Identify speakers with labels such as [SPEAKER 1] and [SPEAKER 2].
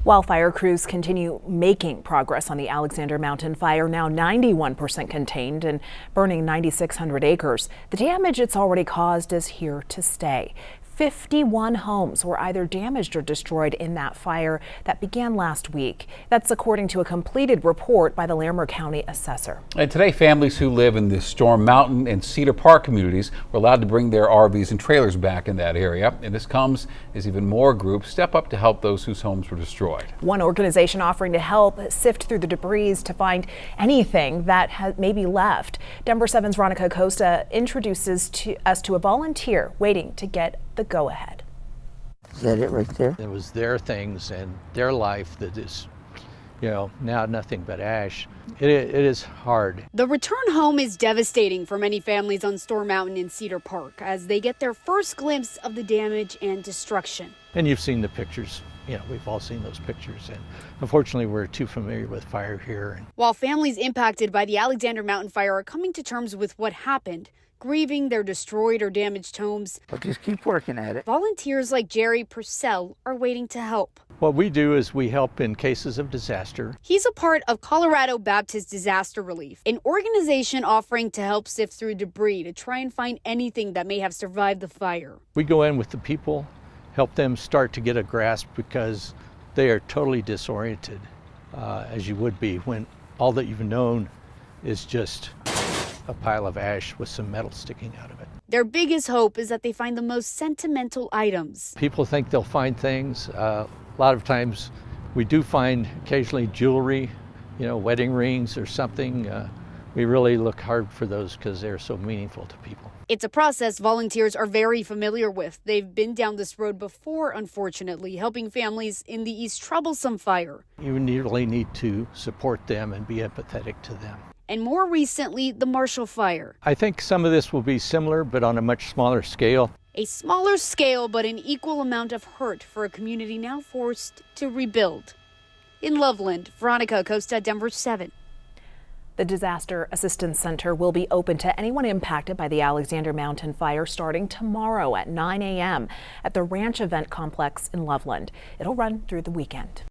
[SPEAKER 1] Wildfire crews continue making progress on the Alexander Mountain fire, now 91% contained and burning 9,600 acres. The damage it's already caused is here to stay. 51 homes were either damaged or destroyed in that fire that began last week. That's according to a completed report by the Larimer County assessor.
[SPEAKER 2] And today, families who live in the Storm Mountain and Cedar Park communities were allowed to bring their RVs and trailers back in that area. And this comes as even more groups step up to help those whose homes were destroyed.
[SPEAKER 1] One organization offering to help sift through the debris to find anything that may be left. Denver 7's Veronica Costa introduces us to a volunteer waiting to get the go-ahead.
[SPEAKER 3] Is that it right there?
[SPEAKER 4] It was their things and their life that is, now nothing but ash. It is hard.
[SPEAKER 5] The return home is devastating for many families on Storm Mountain in Cedar Park as they get their first glimpse of the damage and destruction.
[SPEAKER 4] And you've seen the pictures. We've all seen those pictures, and unfortunately we're too familiar with fire here.
[SPEAKER 5] While families impacted by the Alexander Mountain fire are coming to terms with what happened, grieving their destroyed or damaged homes,
[SPEAKER 3] But just keep working at it.
[SPEAKER 5] volunteers like Jerry Purcell are waiting to help.
[SPEAKER 4] What we do is we help in cases of disaster.
[SPEAKER 5] He's a part of Colorado Baptist Disaster Relief, an organization offering to help sift through debris to try and find anything that may have survived the fire.
[SPEAKER 4] We go in with the people, help them start to get a grasp because they are totally disoriented, as you would be when all that you've known is just a pile of ash with some metal sticking out of it.
[SPEAKER 5] Their biggest hope is that they find the most sentimental items.
[SPEAKER 4] People think they'll find things. A lot of times we do find occasionally jewelry, wedding rings or something. We really look hard for those because they're so meaningful to people.
[SPEAKER 5] It's a process volunteers are very familiar with. They've been down this road before, unfortunately, helping families in the East troublesome fire.
[SPEAKER 4] You really need to support them and be empathetic to them.
[SPEAKER 5] And more recently, the Marshall Fire.
[SPEAKER 4] I think some of this will be similar, but on a much smaller scale.
[SPEAKER 5] A smaller scale, but an equal amount of hurt for a community now forced to rebuild. In Loveland, Veronica Costa, Denver 7.
[SPEAKER 1] The Disaster Assistance Center will be open to anyone impacted by the Alexander Mountain fire starting tomorrow at 9 a.m. at the Ranch Event Complex in Loveland. It'll run through the weekend.